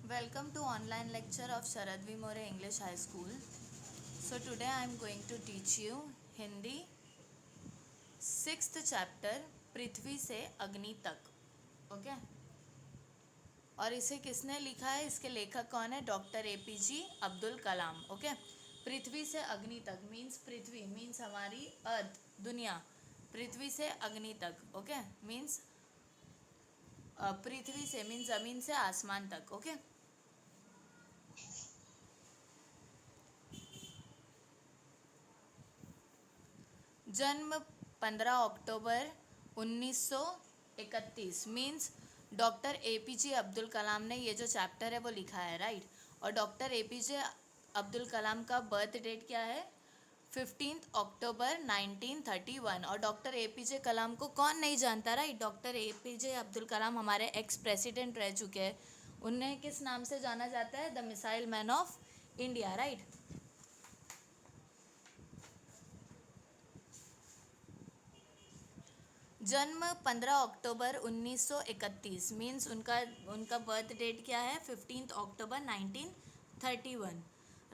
Welcome to online lecture of Sharad V. More English High School. So today I am going to teach you Hindi 6th chapter पृथ्वी से अग्नि तक. Okay और इसे किसने लिखा है, इसके लेखक कौन है? Doctor APJ Abdul Kalam. Okay पृथ्वी से अग्नि तक मीन्स पृथ्वी मीन्स हमारी अर्थ दुनिया, पृथ्वी से अग्नि तक. ओके मीन्स पृथ्वी से मीन्स जमीन से आसमान तक. ओके जन्म 15 अक्टूबर 1931 means doctor APJ Abdul Kalam ने ये जो चैप्टर है वो लिखा है, राइट. और डॉक्टर एपीजे अब्दुल कलाम का बर्थ डेट क्या है? 15 अक्टूबर 1931. और डॉक्टर एपीजे कलाम को कौन नहीं जानता, right. Doctor APJ Abdul Kalam हमारे एक्स प्रेसिडेंट रह चुके हैं. उन्हें किस नाम से जाना जाता है? The missile man of India, right. जन्म 15 अक्टूबर 1931 मीन्स उनका बर्थ डेट क्या है? 15 अक्टूबर 1931.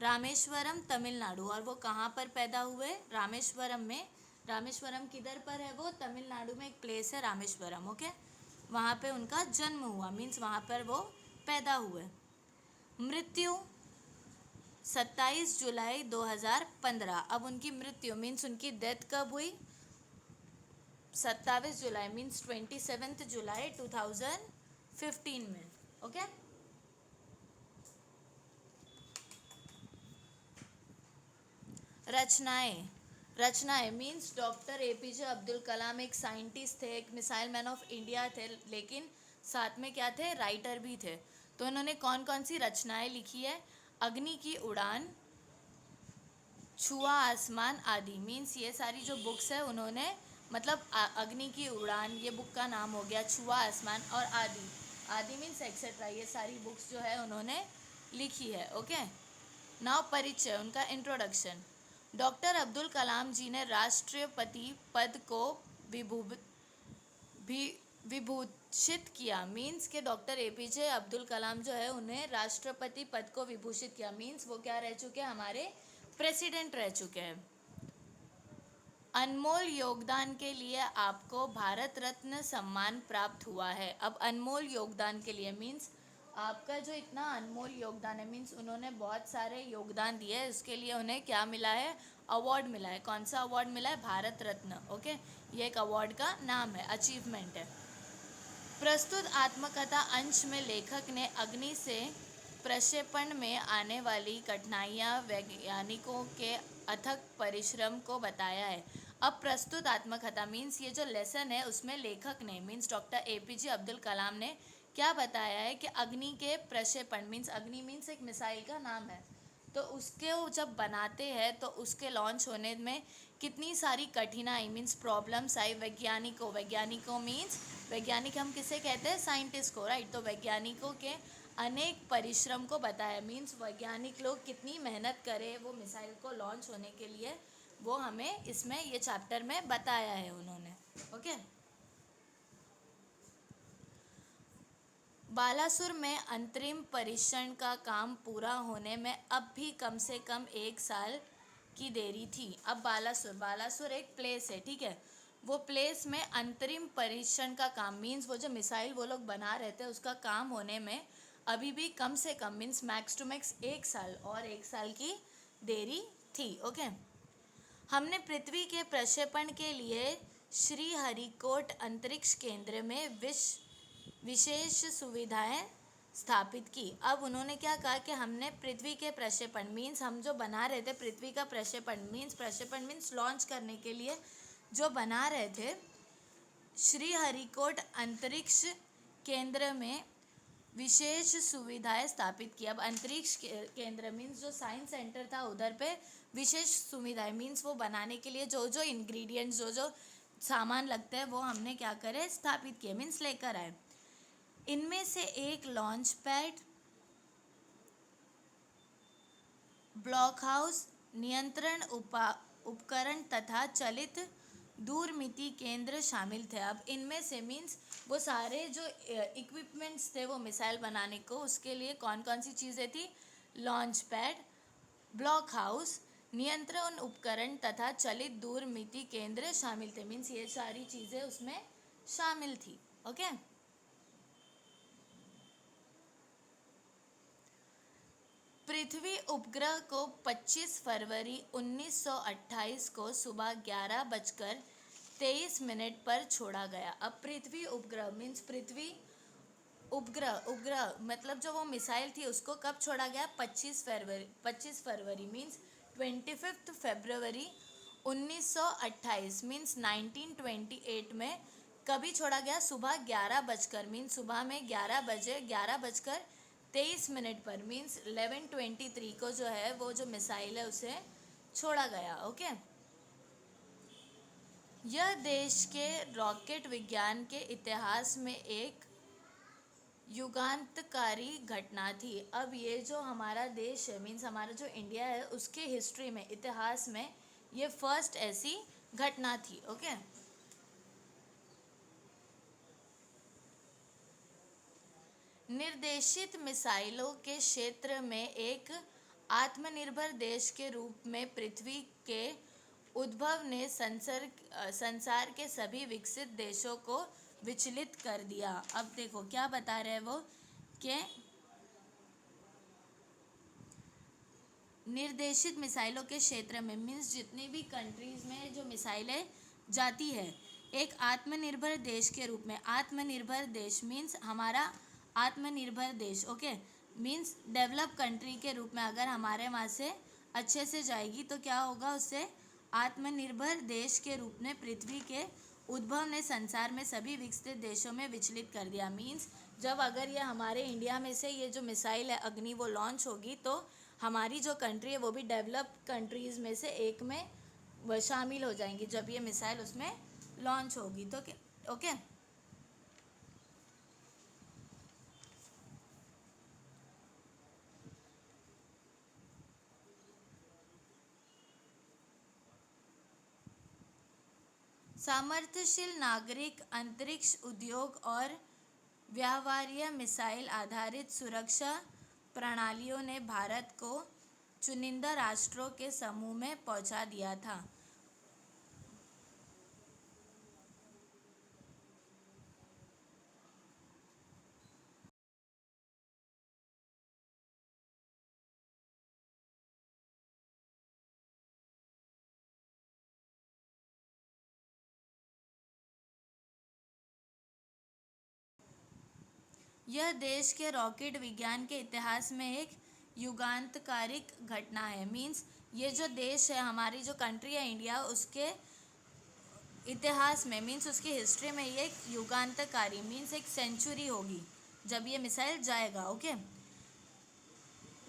रामेश्वरम तमिलनाडु. और वो कहाँ पर पैदा हुए? रामेश्वरम में. रामेश्वरम किधर पर है? वो तमिलनाडु में एक प्लेस है रामेश्वरम. ओके वहाँ पे उनका जन्म हुआ मीन्स वहाँ पर वो पैदा हुए. मृत्यु 27 जुलाई 2015. अब उनकी मृत्यु मीन्स उनकी डेथ कब हुई? 27 जुलाई मीन्स 27 जुलाई 2015 में. ओके रचनाएं means doctor APJ Abdul Kalam एक साइंटिस्ट थे, एक मिसाइल मैन ऑफ इंडिया थे, लेकिन साथ में क्या थे? राइटर भी थे. तो उन्होंने कौन कौन सी रचनाएं लिखी है? अग्नि की उड़ान, छुआ आसमान आदि. मीन्स ये सारी जो बुक्स है उन्होंने मतलब अग्नि की उड़ान ये बुक का नाम हो गया, छुआ आसमान और आदि. आदि मीन्स एक्सेट्रा. ये सारी बुक्स जो है उन्होंने लिखी है. ओके नाउ परिचय, उनका इंट्रोडक्शन. डॉक्टर अब्दुल कलाम जी ने राष्ट्रपति पद को विभूषित किया. मीन्स के डॉक्टर एपीजे अब्दुल कलाम जो है उन्हें राष्ट्रपति पद को विभूषित किया. मीन्स वो क्या रह चुके हैं? हमारे प्रेसिडेंट रह चुके हैं. अनमोल योगदान के लिए आपको भारत रत्न सम्मान प्राप्त हुआ है. अब अनमोल योगदान के लिए मीन्स आपका जो इतना अनमोल योगदान है मीन्स उन्होंने बहुत सारे योगदान दिए है, उसके लिए उन्हें क्या मिला है? अवार्ड मिला है. कौन सा अवार्ड मिला है? भारत रत्न. ओके ये एक अवार्ड का नाम है, अचीवमेंट है. प्रस्तुत आत्मकथा अंश में लेखक ने अग्नि से प्रक्षेपण में आने वाली कठिनाइयाँ वैज्ञानिकों के अथक परिश्रम को बताया है. अब प्रस्तुत आत्मकथा मीन्स ये जो लेसन है उसमें लेखक ने means doctor APJ Abdul Kalam ने क्या बताया है कि अग्नि के प्रक्षेपण मीन्स अग्नि मीन्स एक मिसाइल का नाम है, तो उसके वो जब बनाते हैं तो उसके लॉन्च होने में कितनी सारी कठिनाई मीन्स प्रॉब्लम्स आई वैज्ञानिकों मीन्स वैज्ञानिक हम किसे कहते हैं? साइंटिस्ट को, राइट. तो वैज्ञानिकों के अनेक परिश्रम को बताया मीन्स वैज्ञानिक लोग कितनी मेहनत करें वो मिसाइल को लॉन्च होने के लिए, वो हमें इसमें ये चैप्टर में बताया है उन्होंने. ओके बालासुर में अंतरिम परीक्षण का काम पूरा होने में अब भी कम से कम 1 साल की देरी थी. अब बालासुर एक प्लेस है, ठीक है. वो प्लेस में अंतरिम परीक्षण का काम मीन्स वो जो मिसाइल वो लोग बना रहे थे उसका काम होने में अभी भी कम से come means max to max 1 साल और 1 साल की देरी थी. ओके हमने पृथ्वी के प्रक्षेपण के लिए श्रीहरिकोट अंतरिक्ष केंद्र में विशेष सुविधाएं स्थापित की. अब उन्होंने क्या कहा कि हमने पृथ्वी के प्रक्षेपण मीन्स हम जो बना रहे थे पृथ्वी का प्रक्षेपण मीन्स लॉन्च करने के लिए जो बना रहे थे श्रीहरिकोट अंतरिक्ष केंद्र में विशेष सुविधाएं स्थापित की. अब अंतरिक्ष केंद्र मीन्स जो साइंस सेंटर था उधर पे विशेष सुविधाएं मीन्स वो बनाने के लिए जो जो इंग्रेडिएंट्स जो सामान लगते हैं वो हमने क्या करे? स्थापित किए मीन्स लेकर आए. इनमें से एक लॉन्च पैड, ब्लॉक हाउस, नियंत्रण उपकरण तथा चलित दूरमिति केंद्र शामिल थे। अब इनमें से मीन्स वो सारे जो इक्विपमेंट्स थे वो मिसाइल बनाने को, उसके लिए कौन कौन सी चीज़ें थी? लॉन्च पैड, ब्लॉक हाउस, नियंत्रण उपकरण तथा चलित दूरमिति केंद्र शामिल थे। मीन्स ये सारी चीज़ें उसमें शामिल थी। ओके। पृथ्वी उपग्रह को 25 फरवरी 1928 को सुबह 11:23 पर छोड़ा गया। अब पृथ्वी उपग्रह मीन्स पृथ्वी उपग्रह मतलब जो वो मिसाइल थी उसको कब छोड़ा गया? 25 फरवरी मीन्स 25 फरवरी 1928 मीन्स 1928 में कभी छोड़ा गया? सुबह 11 बजकर मीन्स सुबह में 11 बजे 11:23 पर मीन्स 11:23 को जो है वो जो मिसाइल है उसे छोड़ा गया। ओके। यह देश के रॉकेट विज्ञान के इतिहास में एक युगांतकारी घटना थी। अब ये जो हमारा देश है मीन्स हमारा जो इंडिया है उसके हिस्ट्री में, इतिहास में ये फर्स्ट ऐसी घटना थी। ओके। निर्देशित मिसाइलों के क्षेत्र में एक आत्मनिर्भर देश के रूप में पृथ्वी के उद्भव ने संसार के सभी विकसित देशों को विचलित कर दिया। अब देखो क्या बता रहे हैं वो कि निर्देशित मिसाइलों के क्षेत्र में मीन्स जितनी भी कंट्रीज में जो मिसाइलें जाती है, एक आत्मनिर्भर देश के रूप में, आत्मनिर्भर देश मीन्स हमारा आत्मनिर्भर देश। ओके। मीन्स डेवलप कंट्री के रूप में अगर हमारे वहाँ से अच्छे से जाएगी तो क्या होगा? उससे आत्मनिर्भर देश के रूप में पृथ्वी के उद्भव ने संसार में सभी विकसित देशों में विचलित कर दिया। मीन्स जब अगर ये हमारे इंडिया में से ये जो मिसाइल है अग्नि वो लॉन्च होगी तो हमारी जो कंट्री है वो भी डेवलप कंट्रीज़ में से एक में वो शामिल हो जाएंगी जब ये मिसाइल उसमें लॉन्च होगी। तो ओके। सामर्थ्यशील नागरिक अंतरिक्ष उद्योग और व्यवहार्य मिसाइल आधारित सुरक्षा प्रणालियों ने भारत को चुनिंदा राष्ट्रों के समूह में पहुंचा दिया था। यह देश के रॉकेट विज्ञान के इतिहास में एक युगांतकारिक घटना है। मीन्स ये जो देश है, हमारी जो कंट्री है इंडिया, उसके इतिहास में मीन्स उसकी हिस्ट्री में ये एक युगांतकारी मीन्स एक सेंचुरी होगी जब ये मिसाइल जाएगा। ओके।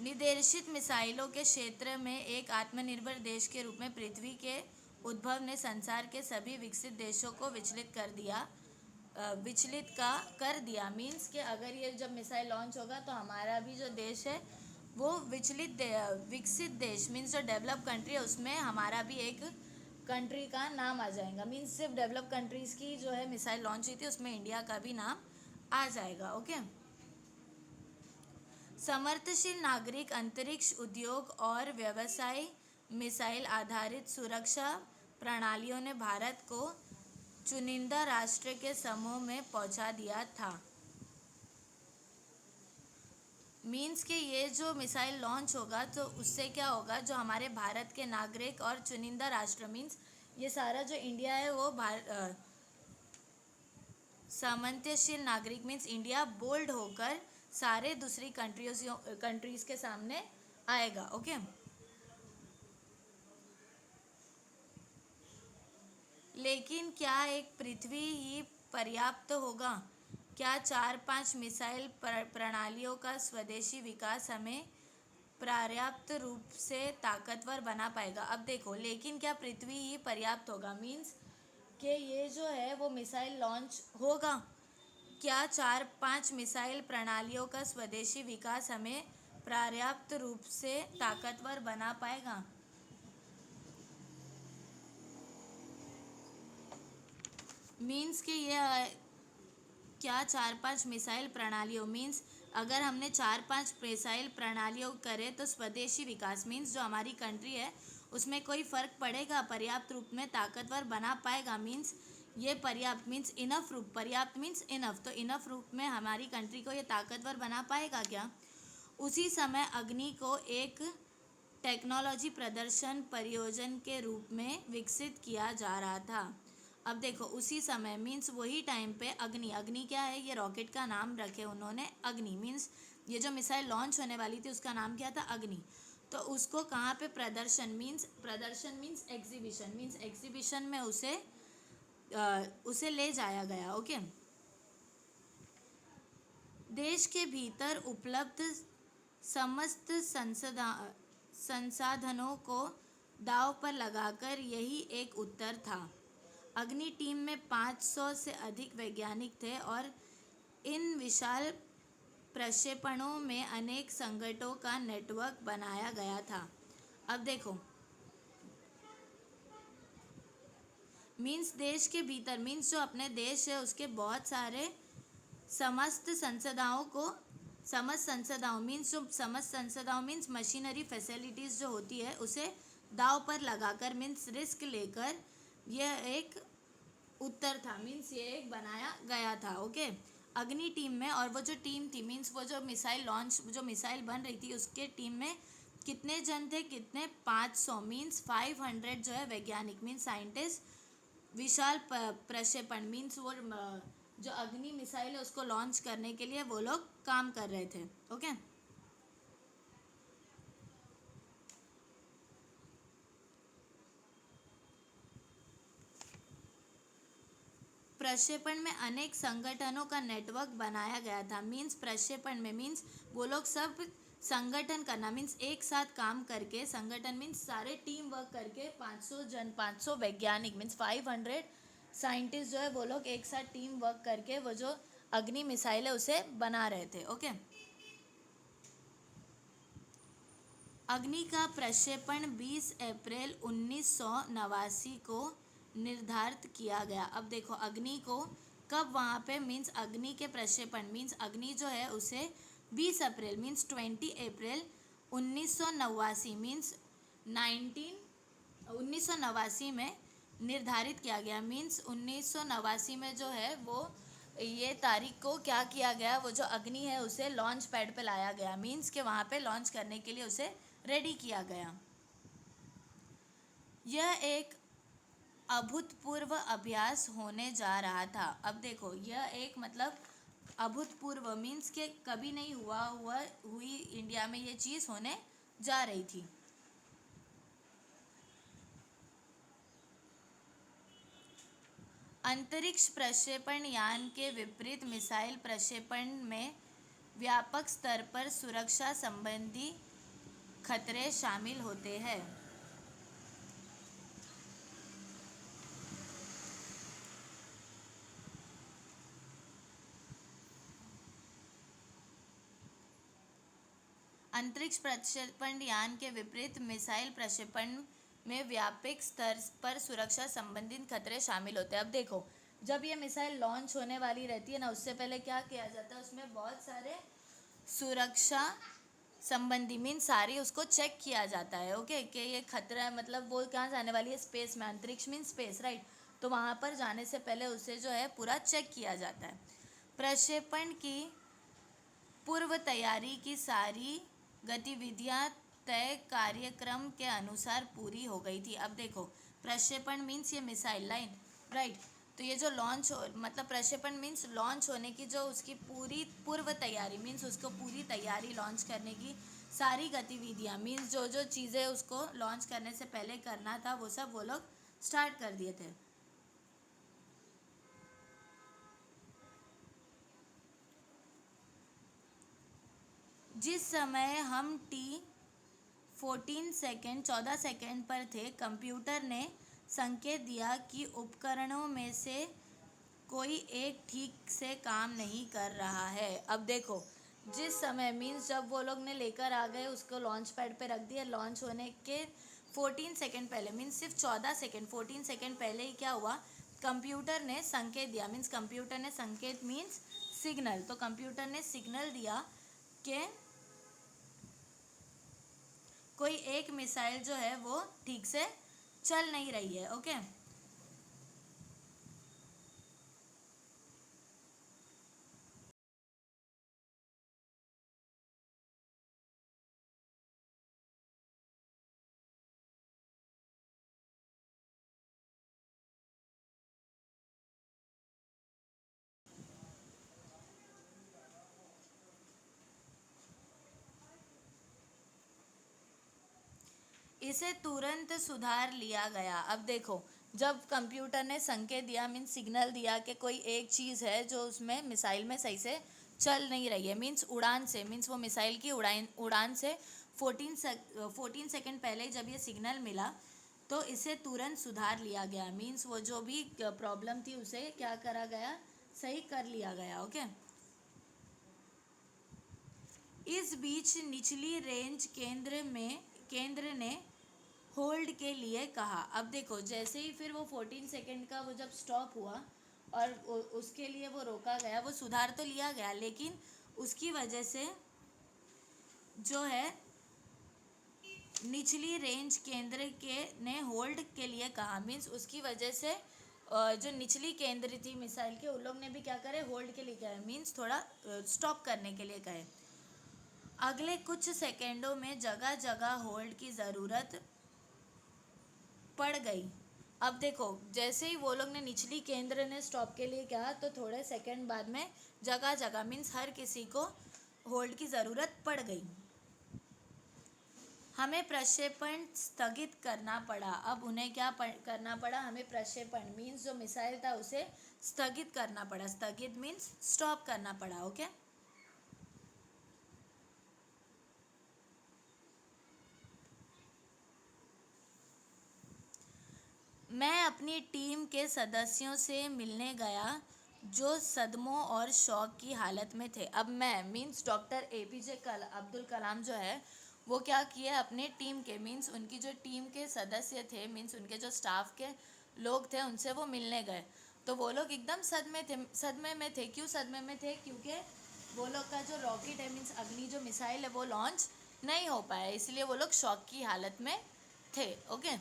निर्देशित मिसाइलों के क्षेत्र में एक आत्मनिर्भर देश के रूप में पृथ्वी के उद्भव ने संसार के सभी विकसित देशों को विचलित कर दिया। मीन्स कि अगर ये जब मिसाइल लॉन्च होगा तो हमारा भी जो देश है वो विकसित देश मीन्स जो डेवलप कंट्री है उसमें हमारा भी एक कंट्री का नाम आ जाएगा। मीन्स सिर्फ डेवलप कंट्रीज़ की जो है मिसाइल लॉन्च हुई थी उसमें इंडिया का भी नाम आ जाएगा। ओके। समर्थशील नागरिक अंतरिक्ष उद्योग और व्यवसाय मिसाइल आधारित सुरक्षा प्रणालियों ने भारत को चुनिंदा राष्ट्र के समूह में पहुंचा दिया था। मीन्स कि ये जो मिसाइल लॉन्च होगा तो उससे क्या होगा? जो हमारे भारत के नागरिक और चुनिंदा राष्ट्र मीन्स ये सारा जो इंडिया है वो सामंत्यशील नागरिक मीन्स इंडिया बोल्ड होकर सारे दूसरी कंट्रीज के सामने आएगा। ओके। लेकिन क्या एक पृथ्वी ही पर्याप्त होगा? क्या 4-5 मिसाइल प्रणालियों का स्वदेशी विकास हमें पर्याप्त रूप से ताकतवर बना पाएगा? अब देखो, लेकिन क्या पृथ्वी ही पर्याप्त होगा मीन्स कि ये जो है वो मिसाइल लॉन्च होगा, क्या 4-5 मिसाइल प्रणालियों का स्वदेशी विकास हमें पर्याप्त रूप से ताकतवर बना पाएगा? मीन्स कि ये क्या 4-5 मिसाइल प्रणालियों मीन्स अगर हमने 4-5 मिसाइल प्रणालियों करे तो स्वदेशी विकास मीन्स जो हमारी कंट्री है उसमें कोई फ़र्क पड़ेगा, पर्याप्त रूप में ताकतवर बना पाएगा मीन्स ये पर्याप्त मीन्स इनफ रूप, पर्याप्त मीन्स इनफ, तो इनफ रूप में हमारी कंट्री को ये ताकतवर बना पाएगा क्या। उसी समय अग्नि को एक टेक्नोलॉजी प्रदर्शन परियोजन के रूप में विकसित किया जा रहा था। अब देखो उसी समय मीन्स वही टाइम पे अग्नि, अग्नि क्या है, ये रॉकेट का नाम रखे उन्होंने अग्नि मीन्स ये जो मिसाइल लॉन्च होने वाली थी उसका नाम क्या था, अग्नि। तो उसको कहाँ पे प्रदर्शन मीन्स एग्जीबिशन में उसे ले जाया गया। ओके, देश के भीतर उपलब्ध समस्त संसाधनों को दांव पर लगाकर यही एक उत्तर था। अग्नि टीम में 500 से अधिक वैज्ञानिक थे और इन विशाल प्रक्षेपणों में अनेक संगठनों का नेटवर्क बनाया गया था। अब देखो मीन्स देश के भीतर मीन्स जो अपने देश है उसके बहुत सारे समस्त संसदाओं को, समस्त संसदाओं मीन्स जो समस्त संसदाओं मीन्स मशीनरी फैसिलिटीज़ जो होती है उसे दाव पर लगाकर मीन्स रिस्क लेकर यह एक उत्तर था मीन्स ये एक बनाया गया था। ओके, अग्नि टीम में और वो जो टीम थी मीन्स वो जो मिसाइल बन रही थी उसके टीम में कितने जन थे, कितने 500 मीन्स 500 जो है वैज्ञानिक मीन्स साइंटिस्ट विशाल प्रक्षेपण मीन्स वो जो अग्नि मिसाइल है उसको लॉन्च करने के लिए वो लोग काम कर रहे थे। ओके, प्रक्षेपण में अनेक संगठनों का नेटवर्क बनाया गया था मीन्स प्रक्षेपण में मीन्स वो लोग सब संगठन करना मीन्स एक साथ काम करके, संगठन मीन्स सारे टीम वर्क करके 500 वैज्ञानिक मीन्स 500 साइंटिस्ट जो है वो लोग एक साथ टीम वर्क करके वो जो अग्नि मिसाइल है उसे बना रहे थे। ओके, अग्नि का प्रक्षेपण 20 अप्रैल 1989 को निर्धारित किया गया। अब देखो अग्नि को कब वहाँ पे मीन्स अग्नि के प्रक्षेपण मीन्स अग्नि जो है उसे 20 अप्रैल मीन्स 20 अप्रैल 1989 मीन्स 1989 में निर्धारित किया गया मीन्स 1989 में जो है वो ये तारीख को क्या किया गया, वो जो अग्नि है उसे लॉन्च पैड पे लाया गया मीन्स के वहाँ पे लॉन्च करने के लिए उसे रेडी किया गया। यह एक अभूतपूर्व अभ्यास होने जा रहा था। अब देखो यह एक मतलब अभूतपूर्व मीन्स के कभी नहीं हुई इंडिया में ये चीज़ होने जा रही थी। अंतरिक्ष प्रक्षेपण यान के विपरीत मिसाइल प्रक्षेपण में व्यापक स्तर पर सुरक्षा संबंधी खतरे शामिल होते हैं। अंतरिक्ष प्रक्षेपण यान के विपरीत मिसाइल प्रक्षेपण में व्यापक स्तर पर सुरक्षा संबंधित खतरे शामिल होते हैं। अब देखो जब ये मिसाइल लॉन्च होने वाली रहती है ना उससे पहले क्या किया जाता है, उसमें बहुत सारे सुरक्षा संबंधी मीन सारी उसको चेक किया जाता है। ओके, कि ये खतरा है मतलब वो कहाँ जाने वाली है, स्पेस में, अंतरिक्ष मीन स्पेस राइट, तो वहाँ पर जाने से पहले उसे जो है पूरा चेक किया जाता है। प्रक्षेपण की पूर्व तैयारी की सारी गतिविधियां तय कार्यक्रम के अनुसार पूरी हो गई थी। अब देखो प्रक्षेपण मीन्स ये मिसाइल लाइन राइट, तो ये जो लॉन्च मतलब प्रक्षेपण मीन्स लॉन्च होने की जो उसकी पूरी पूर्व तैयारी मीन्स उसको पूरी तैयारी लॉन्च करने की सारी गतिविधियां मीन्स जो जो चीज़ें उसको लॉन्च करने से पहले करना था वो सब वो लोग स्टार्ट कर दिए थे। जिस समय हम T14 14 सेकेंड पर थे, कंप्यूटर ने संकेत दिया कि उपकरणों में से कोई एक ठीक से काम नहीं कर रहा है। अब देखो जिस समय मीन्स जब वो लोग ने लेकर आ गए उसको लॉन्च पैड पे रख दिया, लॉन्च होने के 14 सेकेंड पहले मीन्स सिर्फ 14 सेकेंड 14 सेकेंड पहले ही क्या हुआ कंप्यूटर ने संकेत दिया, मीन्स कंप्यूटर ने संकेत मीन्स सिग्नल, तो कंप्यूटर ने सिग्नल दिया कि कोई एक मिसाइल जो है वो ठीक से चल नहीं रही है। ओके, इसे तुरंत सुधार लिया गया। अब देखो, जब कंप्यूटर ने संकेत दिया मीन्स सिग्नल दिया कि कोई एक चीज़ है जो उसमें मिसाइल में सही से चल नहीं रही है, मीन्स उड़ान से, मीन्स वो मिसाइल की उड़ान से 14 सेकेंड पहले जब ये सिग्नल मिला तो इसे तुरंत सुधार लिया गया, मीन्स वो जो भी प्रॉब्लम थी उसे क्या करा गया, सही कर लिया गया। ओके, इस बीच निचली रेंज केंद्र ने होल्ड के लिए कहा। अब देखो, जैसे ही फिर वो 14 सेकेंड का वो जब स्टॉप हुआ और उसके लिए वो रोका गया, वो सुधार तो लिया गया लेकिन उसकी वजह से जो है निचली रेंज केंद्र के ने होल्ड के लिए कहा, मीन्स उसकी वजह से जो निचली केंद्र थी मिसाइल के, उन लोग ने भी क्या करे, होल्ड के लिए कहे, मीन्स थोड़ा स्टॉप करने के लिए कहे। अगले कुछ सेकेंडों में जगह जगह होल्ड की ज़रूरत पड़ गई। अब देखो, जैसे ही वो लोग ने निचली केंद्र ने स्टॉप के लिए कहा तो थोड़े सेकंड बाद में जगह जगह मीन्स हर किसी को होल्ड की ज़रूरत पड़ गई। हमें प्रक्षेपण स्थगित करना पड़ा। अब उन्हें क्या करना पड़ा, हमें प्रक्षेपण मीन्स जो मिसाइल था उसे स्थगित करना पड़ा, स्थगित मीन्स स्टॉप करना पड़ा। ओके, मैं अपनी टीम के सदस्यों से मिलने गया जो सदमों और शौक की हालत में थे। अब मैं means doctor APJ Abdul Kalam जो है वो क्या किए, अपने टीम के मीन्स उनकी जो टीम के सदस्य थे, मीन्स उनके जो स्टाफ के लोग थे, उनसे वो मिलने गए तो वो लोग एकदम सदमे में थे। क्यों सदमे में थे, क्योंकि वो लोग का जो रॉकेट है मीन्स अग्नि जो मिसाइल है वो लॉन्च नहीं हो पाया, इसलिए वो लोग शौक की हालत में थे। ओके,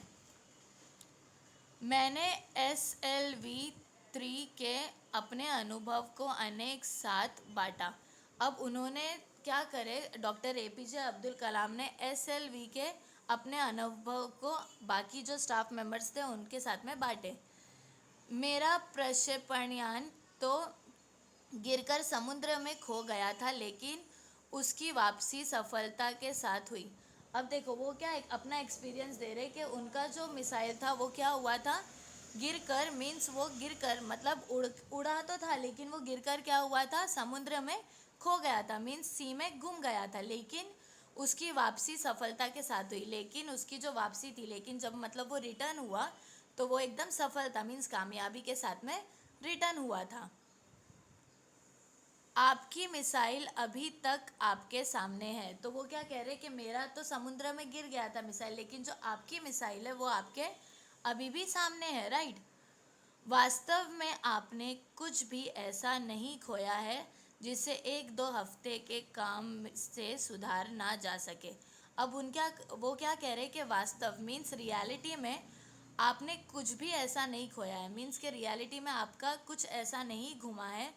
मैंने SLV-3 के अपने अनुभव को अनेक साथ बांटा। अब उन्होंने क्या करे, डॉक्टर एपीजे अब्दुल कलाम ने SLV के अपने अनुभव को बाकी जो स्टाफ मेंबर्स थे उनके साथ में बांटे। मेरा प्रक्षेपणयान तो गिरकर समुद्र में खो गया था लेकिन उसकी वापसी सफलता के साथ हुई। अब देखो, वो क्या अपना एक्सपीरियंस दे रहे कि उनका जो मिसाइल था वो क्या हुआ था, गिरकर मीन्स वो गिरकर मतलब उड़ा तो था लेकिन वो गिरकर क्या हुआ था, समुद्र में खो गया था, मीन्स सी में गुम गया था, लेकिन उसकी वापसी सफलता के साथ हुई। लेकिन उसकी जो वापसी थी, लेकिन जब मतलब वो रिटर्न हुआ तो वो एकदम सफल था, मीन्स कामयाबी के साथ में रिटर्न हुआ था। आपकी मिसाइल अभी तक आपके सामने है। तो वो क्या कह रहे कि मेरा तो समुद्र में गिर गया था मिसाइल, लेकिन जो आपकी मिसाइल है वो आपके अभी भी सामने है, राइट। वास्तव में आपने कुछ भी ऐसा नहीं खोया है जिसे 1-2 हफ्ते के काम से सुधार ना जा सके। अब वो क्या कह रहे कि वास्तव मीन्स रियलिटी में आपने कुछ भी ऐसा नहीं खोया है, मीन्स के रियलिटी में आपका कुछ ऐसा नहीं घुमा है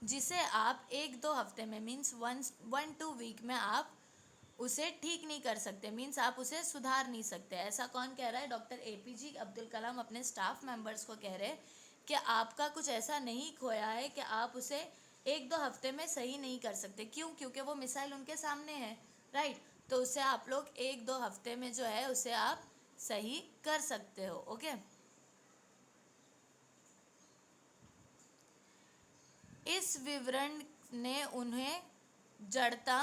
जिसे आप 1-2 हफ्ते में मीन्स 1-2 वीक में आप उसे ठीक नहीं कर सकते, मीन्स आप उसे सुधार नहीं सकते। ऐसा कौन कह रहा है, डॉक्टर एपीजे अब्दुल कलाम अपने स्टाफ मेंबर्स को कह रहे कि आपका कुछ ऐसा नहीं खोया है कि आप उसे 1-2 हफ्ते में सही नहीं कर सकते। क्यों, क्योंकि वो मिसाइल उनके सामने है, राइट। तो उसे आप लोग 1-2 हफ्ते में जो है उसे आप सही कर सकते हो। ओके, इस विवरण ने उन्हें जड़ता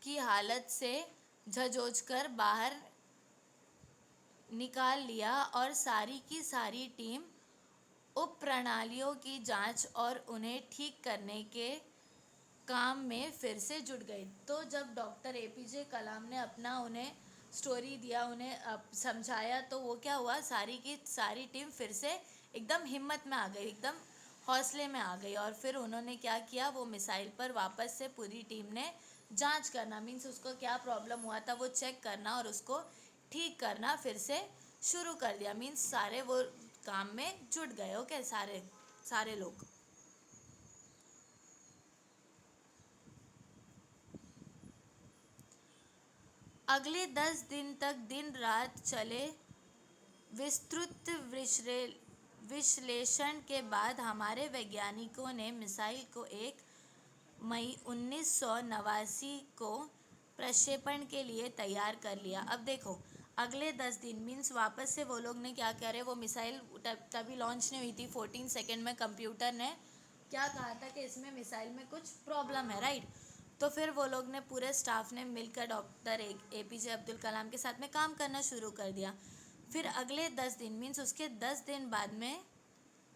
की हालत से झंझोड़कर बाहर निकाल लिया और सारी की सारी टीम उप प्रणालियों की जांच और उन्हें ठीक करने के काम में फिर से जुट गई। तो जब डॉक्टर एपीजे कलाम ने अपना उन्हें स्टोरी दिया, उन्हें समझाया, तो वो क्या हुआ, सारी की सारी टीम फिर से एकदम हिम्मत में आ गई, एकदम हौसले में आ गई। और फिर उन्होंने क्या किया, वो मिसाइल पर वापस से पूरी टीम ने जांच करना, मीन्स उसको क्या प्रॉब्लम हुआ था वो चेक करना और उसको ठीक करना फिर से शुरू कर दिया। मीन्स सारे वो काम में जुट गए। ओके, सारे सारे लोग। अगले 10 दिन तक दिन रात चले विस्तृत विश्लेषण के बाद हमारे वैज्ञानिकों ने मिसाइल को 1 मई 1989 को प्रक्षेपण के लिए तैयार कर लिया। अब देखो, अगले 10 दिन मीन्स वापस से वो लोग ने क्या करे, वो मिसाइल तभी लॉन्च नहीं हुई थी। 14 सेकेंड में कंप्यूटर ने क्या कहा था कि इसमें मिसाइल में कुछ प्रॉब्लम है, राइट। तो फिर वो लोग ने, पूरे स्टाफ ने मिलकर डॉक्टर APJ अब्दुल कलाम के साथ में काम करना शुरू कर दिया। फिर अगले 10 दिन मीन्स उसके 10 दिन बाद में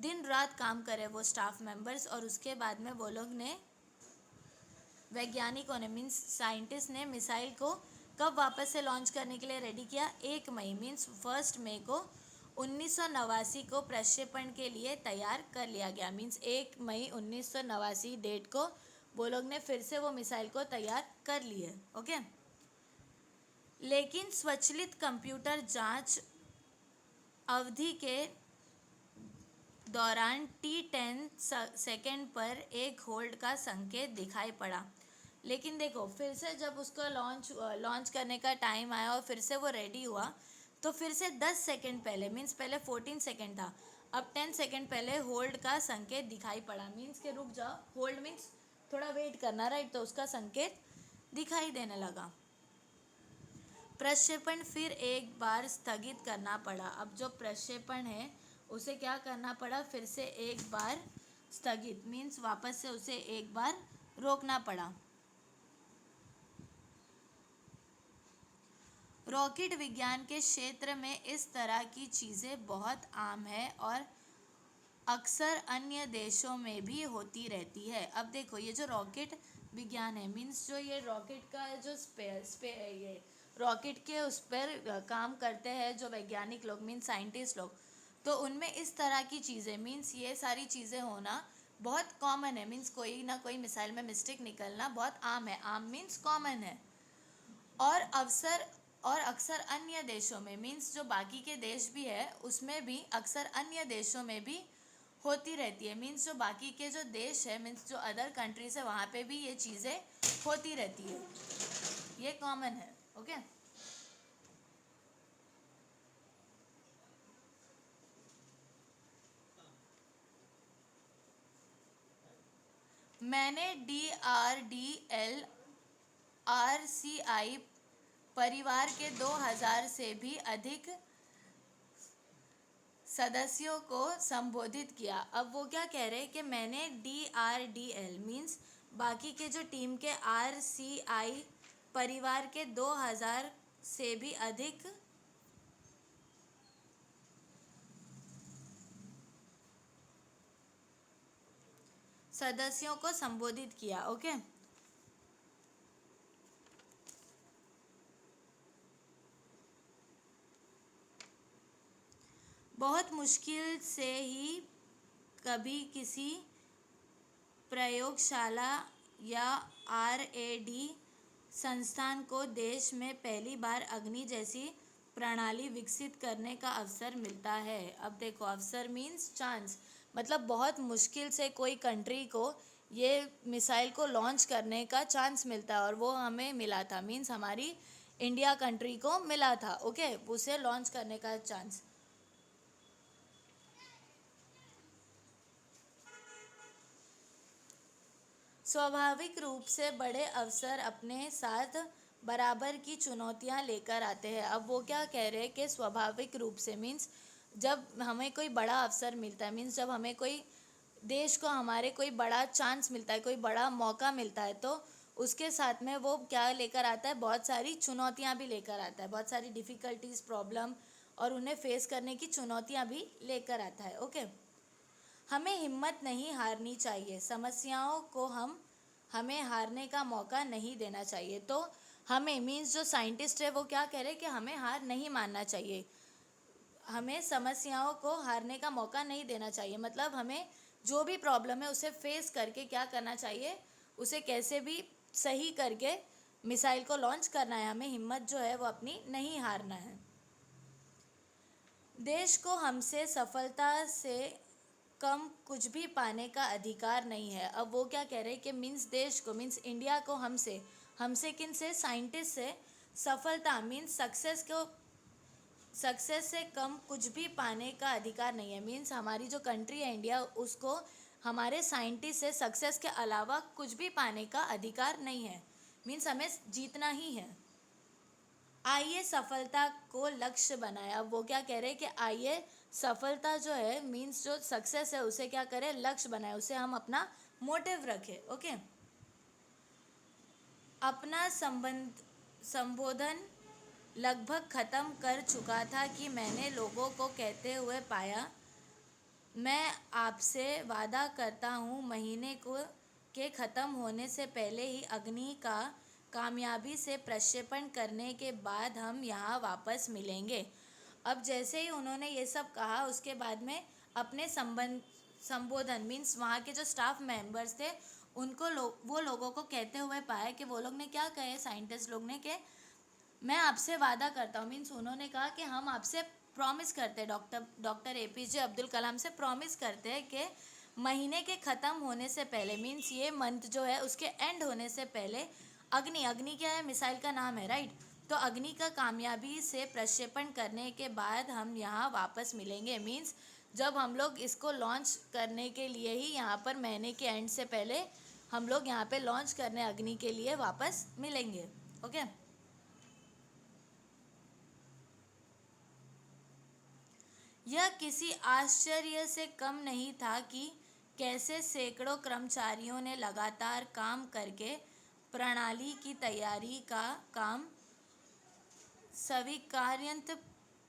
दिन रात काम करे वो स्टाफ मेंबर्स, और उसके बाद में वो लोग ने, वैज्ञानिकों ने मीन्स साइंटिस्ट ने मिसाइल को कब वापस से लॉन्च करने के लिए रेडी किया, 1 मई मीन्स 1 मई को 1989 को प्रक्षेपण के लिए तैयार कर लिया गया। मीन्स 1 मई 1989 डेट को वो लोग ने फिर से वो मिसाइल को तैयार कर ली है। ओके, लेकिन स्वचालित कंप्यूटर जांच अवधि के दौरान T10 सेकेंड पर एक होल्ड का संकेत दिखाई पड़ा। लेकिन देखो, फिर से जब उसको लॉन्च करने का टाइम आया और फिर से वो रेडी हुआ, तो फिर से 10 सेकेंड पहले, मीन्स पहले 14 सेकेंड था, अब 10 सेकेंड पहले होल्ड का संकेत दिखाई पड़ा। मीन्स के रुक जाओ, होल्ड मीन्स थोड़ा वेट करना, राइट। तो उसका संकेत दिखाई देने लगा। प्रक्षेपण फिर एक बार स्थगित करना पड़ा। अब जो प्रक्षेपण है उसे क्या करना पड़ा, फिर से एक बार स्थगित, मीन्स वापस से उसे एक बार रोकना पड़ा। रॉकेट विज्ञान के क्षेत्र में इस तरह की चीज़ें बहुत आम है और अक्सर अन्य देशों में भी होती रहती है। अब देखो, ये जो रॉकेट विज्ञान है, मीन्स जो ये रॉकेट का जो ये रॉकेट के उस पर काम करते हैं जो वैज्ञानिक लोग, मीन्स साइंटिस्ट लोग, तो उनमें इस तरह की चीज़ें, मीन्स ये सारी चीज़ें होना बहुत कॉमन है। मीन्स कोई ना कोई मिसाइल में मिस्टेक निकलना बहुत आम है। आम मीन्स कॉमन है। और अक्सर अन्य देशों में, मीन्स जो बाकी के देश भी है उसमें भी, अक्सर अन्य देशों में भी होती रहती है। मीन्स जो बाकी के जो देश है, मीन्स जो अदर कंट्रीज है, वहाँ पे भी ये चीज़ें होती रहती है, ये कॉमन है। ओके, मैंने DRDL RCI परिवार के 2000 से भी अधिक सदस्यों को संबोधित किया। अब वो क्या कह रहे हैं कि मैंने DRDL मीन्स बाकी के जो टीम के RCI परिवार के 2000 से भी अधिक सदस्यों को संबोधित किया। ओके, बहुत मुश्किल से ही कभी किसी प्रयोगशाला या RAD संस्थान को देश में पहली बार अग्नि जैसी प्रणाली विकसित करने का अवसर मिलता है। अब देखो, अवसर मीन्स चांस, मतलब बहुत मुश्किल से कोई कंट्री को ये मिसाइल को लॉन्च करने का चांस मिलता है, और वो हमें मिला था। मीन्स हमारी इंडिया कंट्री को मिला था। ओके, उसे लॉन्च करने का चांस। स्वाभाविक रूप से बड़े अवसर अपने साथ बराबर की चुनौतियां लेकर आते हैं। अब वो क्या कह रहे हैं कि स्वाभाविक रूप से मीन्स जब हमें कोई बड़ा अवसर मिलता है, मीन्स जब हमें कोई देश को हमारे कोई बड़ा चांस मिलता है, कोई बड़ा मौका मिलता है, तो उसके साथ में वो क्या लेकर आता है, बहुत सारी चुनौतियां भी लेकर आता है, बहुत सारी डिफ़िकल्टीज, प्रॉब्लम, और उन्हें फेस करने की चुनौतियां भी लेकर आता है। ओके, हमें हिम्मत नहीं हारनी चाहिए, समस्याओं को हमें हारने का मौका नहीं देना चाहिए। तो हमें मीन्स जो साइंटिस्ट है वो क्या कह रहे हैं कि हमें हार नहीं मानना चाहिए। हमें समस्याओं को हारने का मौका नहीं देना चाहिए, मतलब हमें जो भी प्रॉब्लम है उसे फेस करके क्या करना चाहिए, उसे कैसे भी सही करके मिसाइल को लॉन्च करना है, हमें हिम्मत जो है वो अपनी नहीं हारना है। देश को हमसे सफलता से कम कुछ भी पाने का अधिकार नहीं है। अब वो क्या कह रहे हैं कि मीन्स देश को, मीन्स इंडिया को हमसे, हमसे किन से, साइंटिस्ट से सफलता मीन्स सक्सेस से कम कुछ भी पाने का अधिकार नहीं है। मीन्स हमारी जो कंट्री है इंडिया, उसको हमारे साइंटिस्ट से सक्सेस के अलावा कुछ भी पाने का अधिकार नहीं है। मीन्स हमें जीतना ही है। आइए सफलता को लक्ष्य बनाए। अब वो क्या कह रहे हैं कि आइए सफलता जो है, मीन्स जो सक्सेस है, उसे क्या करें, लक्ष्य बनाए, उसे हम अपना मोटिव रखें। ओके। अपना संबोधन लगभग ख़त्म कर चुका था कि मैंने लोगों को कहते हुए पाया, मैं आपसे वादा करता हूँ महीने को के ख़त्म होने से पहले ही अग्नि का कामयाबी से प्रक्षेपण करने के बाद हम यहाँ वापस मिलेंगे। अब जैसे ही उन्होंने ये सब कहा, उसके बाद में अपने संबोधन मीन्स वहाँ के जो स्टाफ मेंबर्स थे उनको वो लोगों को कहते हुए पाया कि वो लोग ने क्या कहे, साइंटिस्ट लोग ने, कि मैं आपसे वादा करता हूँ, मीन्स उन्होंने कहा कि हम आपसे प्रॉमिस करते हैं, डॉक्टर एपीजे अब्दुल कलाम से प्रॉमिस करते हैं कि महीने के ख़त्म होने से पहले, मीन्स ये मंथ जो है उसके एंड होने से पहले अग्नि क्या है, मिसाइल का नाम है, राइट। तो अग्नि का कामयाबी से प्रक्षेपण करने के बाद हम यहाँ वापस मिलेंगे। मीन्स जब हम लोग इसको लॉन्च करने के लिए ही यहाँ पर महीने के एंड से पहले हम लोग यहाँ पे लॉन्च करने अग्नि के लिए वापस मिलेंगे। ओके। यह किसी आश्चर्य से कम नहीं था कि कैसे सैकड़ों कर्मचारियों ने लगातार काम करके प्रणाली की तैयारी का काम स्वीकार्यंत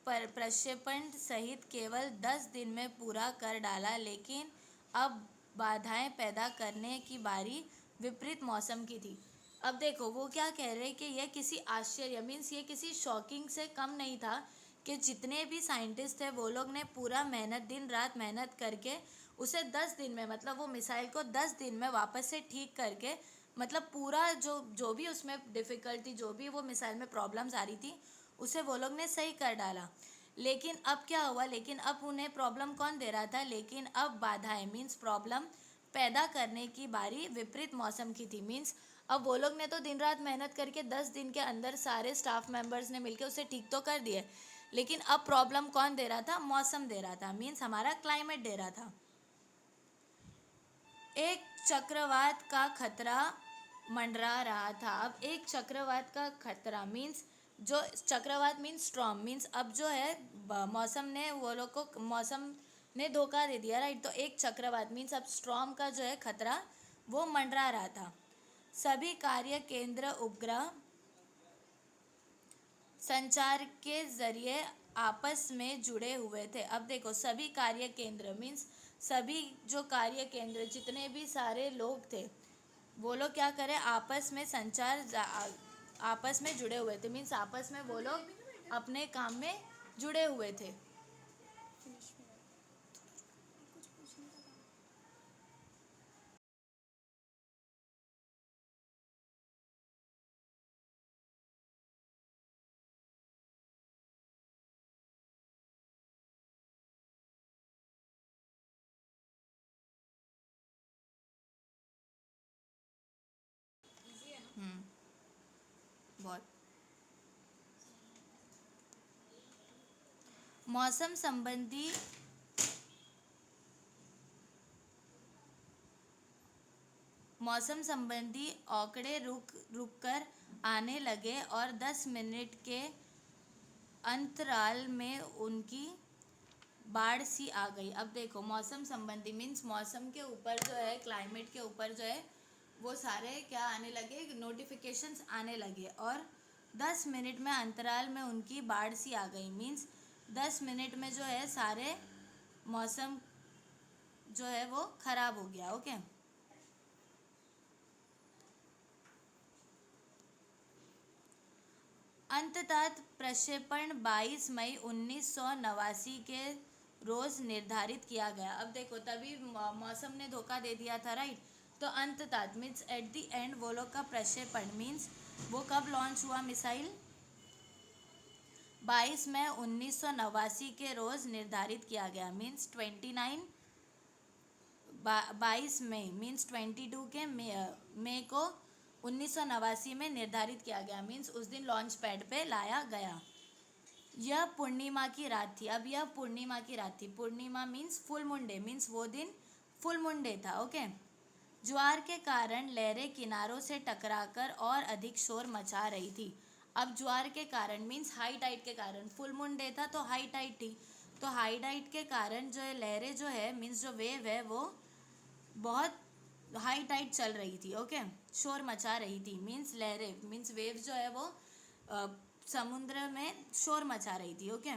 पर प्रक्षेपण सहित केवल 10 दिन में पूरा कर डाला। लेकिन अब बाधाएं पैदा करने की बारी विपरीत मौसम की थी। अब देखो वो क्या कह रहे हैं कि यह किसी आश्चर्य मीन्स ये किसी शॉकिंग से कम नहीं था कि जितने भी साइंटिस्ट थे वो लोग ने पूरा मेहनत, दिन रात मेहनत करके उसे 10 दिन में, मतलब वो मिसाइल को 10 दिन में वापस से ठीक करके, मतलब पूरा जो जो भी उसमें डिफ़िकल्टी, जो भी वो मिसाइल में प्रॉब्लम्स आ रही थी, उसे वो लोग ने सही कर डाला। लेकिन अब क्या हुआ, लेकिन अब उन्हें प्रॉब्लम कौन दे रहा था, लेकिन अब बाधाएं मीन्स प्रॉब्लम पैदा करने की बारी विपरीत मौसम की थी। मीन्स अब वो लोग ने तो दिन रात मेहनत करके 10 दिन के अंदर सारे स्टाफ मेंबर्स ने मिलकर उसे ठीक तो कर दिए, लेकिन अब प्रॉब्लम कौन दे रहा था, मौसम दे रहा था, मीन्स हमारा क्लाइमेट दे रहा था। एक चक्रवात का खतरा मंडरा रहा था। अब एक चक्रवात का खतरा मीन्स, जो चक्रवात मीन्स स्ट्रॉम, मीन्स अब जो है मौसम ने वो लोग को, मौसम ने धोखा दे दिया, राइट। तो एक चक्रवात मीन्स अब स्ट्रॉम का जो है खतरा वो मंडरा रहा था। सभी कार्य केंद्र उपग्रह संचार के जरिए आपस में जुड़े हुए थे। अब देखो सभी कार्य केंद्र मीन्स सभी जो कार्य केंद्र, जितने भी सारे लोग थे वो लोग क्या करें, आपस में आपस में जुड़े हुए थे, मीन्स आपस में वो लोग अपने काम में जुड़े हुए थे। बहुत मौसम संबंधी मौसम संबंधी आंकड़े रुक रुक कर आने लगे और 10 मिनट के अंतराल में उनकी बाढ़ सी आ गई। अब देखो मौसम संबंधी मीन्स मौसम के ऊपर जो है, क्लाइमेट के ऊपर जो है वो सारे क्या आने लगे, नोटिफिकेशंस आने लगे, और 10 मिनट में अंतराल में उनकी बाढ़ सी आ गई। मीन्स 10 मिनट में जो है सारे मौसम जो है वो खराब हो गया। ओके। अंततः प्रक्षेपण 22 मई 1989 के रोज निर्धारित किया गया। अब देखो तभी मौसम ने धोखा दे दिया था, राइट। तो अंततः मीन्स एट द एंड वो लोग का प्रक्षेपण मीन्स वो कब लॉन्च हुआ मिसाइल, 22 मई 1989 के रोज निर्धारित किया गया। मीन्स 22 मई मीन्स 22 के मई को 1989 में निर्धारित किया गया। मीन्स उस दिन लॉन्च पैड पे लाया गया। यह पूर्णिमा की रात थी। अब यह पूर्णिमा की रात थी। पूर्णिमा means full moon day, means वो दिन फुल मून डे था, ओके। ज्वार के कारण लहरें किनारों से टकराकर और अधिक शोर मचा रही थी। अब ज्वार के कारण मीन्स हाई टाइड के कारण, फुल मून डे था तो हाई टाइड थी, तो हाई टाइड के कारण जो है लहरें जो है मीन्स जो वेव है वो बहुत हाई टाइड चल रही थी, ओके। शोर मचा रही थी मीन्स लहरें मीन्स वेव जो है वो समुद्र में शोर मचा रही थी, ओके।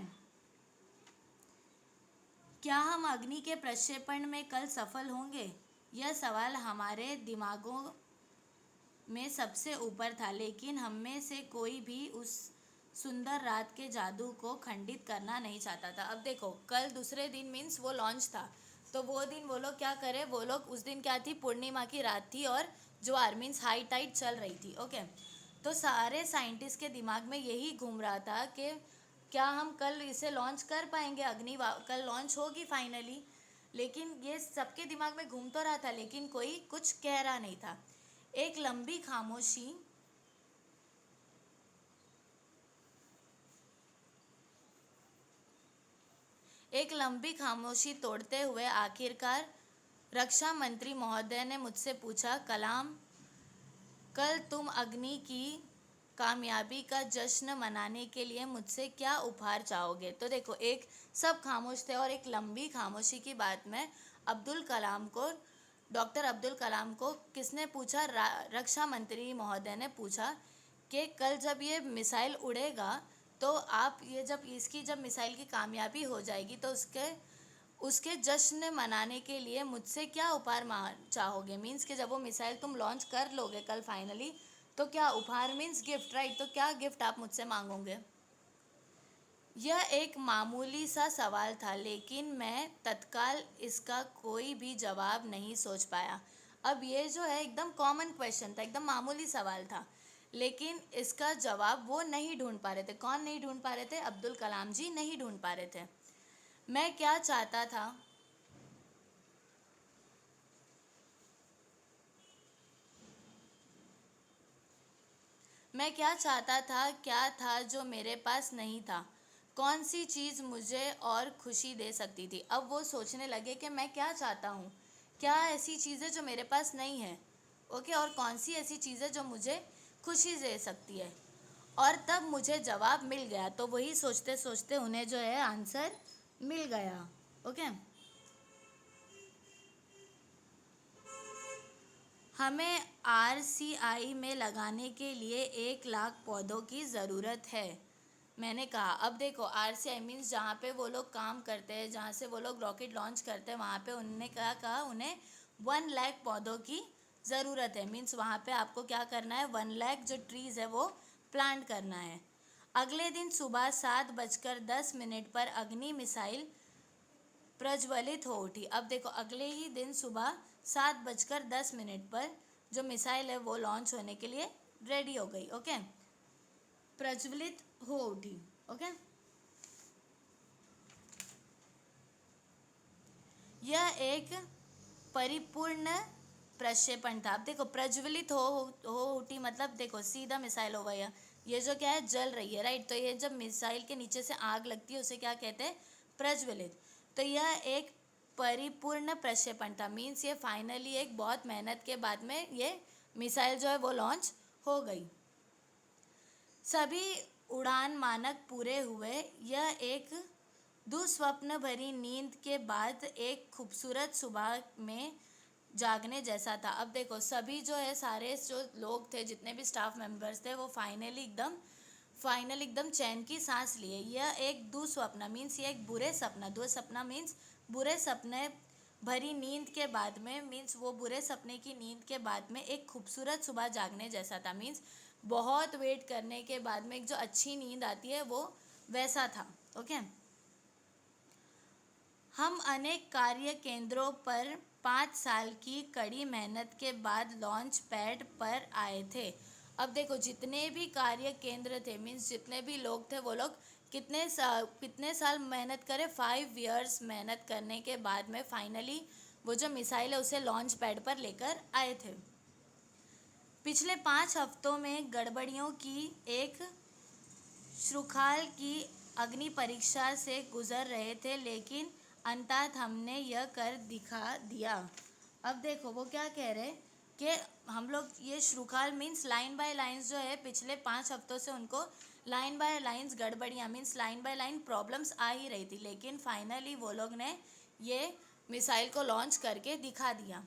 क्या हम अग्नि के प्रक्षेपण में कल सफल होंगे, यह सवाल हमारे दिमागों में सबसे ऊपर था, लेकिन हम में से कोई भी उस सुंदर रात के जादू को खंडित करना नहीं चाहता था। अब देखो कल दूसरे दिन मीन्स वो लॉन्च था, तो वो दिन वो लोग क्या करे, वो लोग उस दिन क्या थी, पूर्णिमा की रात थी और ज्वार मीन्स हाई टाइड चल रही थी, ओके। तो सारे साइंटिस्ट के दिमाग में यही घूम रहा था कि क्या हम कल इसे लॉन्च कर पाएंगे, अग्नि कल लॉन्च होगी फाइनली। लेकिन ये सबके दिमाग में घूम तो रहा था, लेकिन कोई कुछ कह रहा नहीं था। एक लंबी खामोशी एक लंबी खामोशी तोड़ते हुए आखिरकार रक्षा मंत्री महोदय ने मुझसे पूछा, कलाम, कल तुम अग्नि की कामयाबी का जश्न मनाने के लिए मुझसे क्या उपहार चाहोगे। तो देखो एक सब खामोश थे और एक लंबी खामोशी की बात में अब्दुल कलाम को, डॉक्टर अब्दुल कलाम को किसने पूछा, रक्षा मंत्री महोदय ने पूछा कि कल जब ये मिसाइल उड़ेगा तो आप ये जब मिसाइल की कामयाबी हो जाएगी तो उसके उसके जश्न मनाने के लिए मुझसे क्या उपहार चाहोगे। मीन्स कि जब वो मिसाइल तुम लॉन्च कर लोगे कल फाइनली, तो क्या उपहार मीन्स गिफ्ट, राइट। तो क्या गिफ्ट आप मुझसे मांगोगे। यह एक मामूली सा सवाल था, लेकिन मैं तत्काल इसका कोई भी जवाब नहीं सोच पाया। अब ये जो है एकदम कॉमन क्वेश्चन था, एकदम मामूली सवाल था, लेकिन इसका जवाब वो नहीं ढूंढ पा रहे थे। कौन नहीं ढूंढ पा रहे थे, अब्दुल कलाम जी नहीं ढूंढ पा रहे थे। मैं क्या चाहता था, मैं क्या चाहता था, क्या था जो मेरे पास नहीं था, कौन सी चीज़ मुझे और खुशी दे सकती थी। अब वो सोचने लगे कि मैं क्या चाहता हूँ, क्या ऐसी चीज़ है जो मेरे पास नहीं है, ओके, और कौन सी ऐसी चीज़ है जो मुझे खुशी दे सकती है। और तब मुझे जवाब मिल गया। तो वही सोचते सोचते उन्हें जो है आंसर मिल गया, ओके। हमें RCI में लगाने के लिए 1 लाख पौधों की ज़रूरत है, मैंने कहा। अब देखो RCI मीन्स जहाँ पे वो लोग काम करते हैं, जहाँ से वो लोग रॉकेट लॉन्च करते हैं, वहाँ पे उन्होंने क्या कहा, उन्हें 1 लाख पौधों की ज़रूरत है। मीन्स वहाँ पे आपको क्या करना है, 1 लाख जो ट्रीज़ है वो प्लांट करना है। अगले दिन सुबह 7:10 पर अग्नि मिसाइल प्रज्वलित हो उठी। अब देखो अगले ही दिन सुबह 7:10 पर जो मिसाइल है वो लॉन्च होने के लिए रेडी हो गई, ओके, प्रज्वलित हो उठी, ओके। यह एक परिपूर्ण प्रक्षेपण था। अब देखो प्रज्वलित हो उठी मतलब देखो सीधा मिसाइल हो गया, ये जो क्या है जल रही है, राइट। तो ये जब मिसाइल के नीचे से आग लगती है उसे क्या कहते हैं, प्रज्वलित। तो यह एक परिपूर्ण प्रक्षेपण था, मीन्स ये फाइनली एक बहुत मेहनत के बाद में ये मिसाइल जो है वो लॉन्च हो गई। सभी उड़ान मानक पूरे हुए। यह एक दुस्वप्न भरी नींद के बाद एक खूबसूरत सुबह में जागने जैसा था। अब देखो सभी जो है सारे जो लोग थे, जितने भी स्टाफ मेंबर्स थे, वो फाइनली एकदम चैन की सांस लिए। यह एक दुस्वप्न मीन्स ये एक बुरे सपना, दुस्वप्न मीन्स बुरे सपने भरी नींद के बाद में, मीन्स वो बुरे सपने की नींद के बाद में एक खूबसूरत सुबह जागने जैसा था। मीन्स बहुत वेट करने के बाद में एक जो अच्छी नींद आती है वो वैसा था। ओके। हम अनेक कार्य केंद्रों पर 5 साल की कड़ी मेहनत के बाद लॉन्च पैड पर आए थे। अब देखो जितने भी कार्य केंद्र थे, मीन्स जितने भी लोग थे, वो लोग कितने साल मेहनत करे, 5 years मेहनत करने के बाद में फाइनली वो जो मिसाइल है उसे लॉन्च पैड पर लेकर आए थे। पिछले 5 हफ्तों में गड़बड़ियों की एक श्रृंखला की अग्नि परीक्षा से गुजर रहे थे, लेकिन अंततः हमने यह कर दिखा दिया। अब देखो वो क्या कह रहे कि हम लोग ये श्रृंखला मीन्स लाइन बाय लाइन्स जो है, पिछले 5 हफ्तों से उनको लाइन बाय लाइन्स गड़बड़ियाँ means line by line problems आ ही रही थी, लेकिन फाइनली वो लोग ने ये मिसाइल को लॉन्च करके दिखा दिया।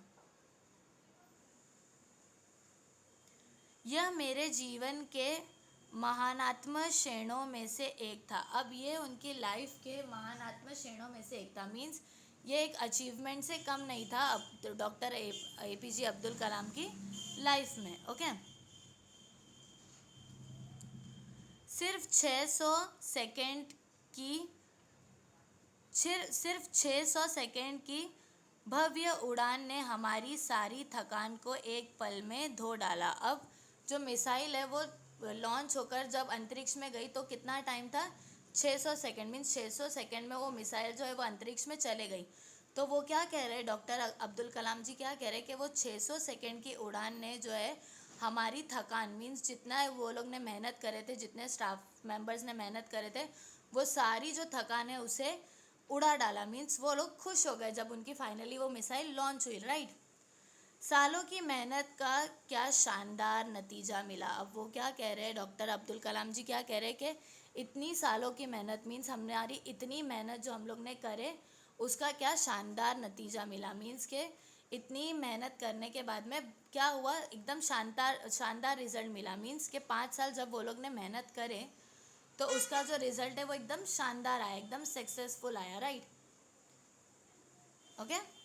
यह मेरे जीवन के महानात्म क्षणों में से एक था। अब ये उनकी लाइफ के महानात्म क्षणों में से एक था, मीन्स ये एक अचीवमेंट से कम नहीं था अब डॉक्टर APJ अब्दुल कलाम की लाइफ में। ओके। सिर्फ 600 सेकेंड की भव्य उड़ान ने हमारी सारी थकान को एक पल में धो डाला। अब जो मिसाइल है वो लॉन्च होकर जब अंतरिक्ष में गई तो कितना टाइम था, 600 सेकेंड, मीन्स 600 सेकेंड में वो मिसाइल जो है वो अंतरिक्ष में चले गई। तो वो क्या कह रहे हैं डॉक्टर अब्दुल कलाम जी, क्या कह रहे हैं कि वो 600 सेकेंड की उड़ान ने जो है हमारी थकान, मीन्स जितना वो लोग ने मेहनत करे थे, जितने स्टाफ मेंबर्स ने मेहनत करे थे, वो सारी जो थकान है उसे उड़ा डाला। मीन्स वो लोग खुश हो गए जब उनकी फाइनली वो मिसाइल लॉन्च हुई, राइट। सालों की मेहनत का क्या शानदार नतीजा मिला। अब वो क्या कह रहे हैं डॉक्टर अब्दुल कलाम जी, क्या कह रहे हैं कि इतनी सालों की मेहनत मीन्स हमारी इतनी मेहनत जो हम लोग ने करे उसका क्या शानदार नतीजा मिला। मीन्स के इतनी मेहनत करने के बाद में क्या हुआ, एकदम शानदार रिजल्ट मिला। मीन्स के 5 साल जब वो लोग ने मेहनत करे तो उसका जो रिजल्ट है वो एकदम शानदार आया, एकदम सक्सेसफुल आया, राइट। ओके।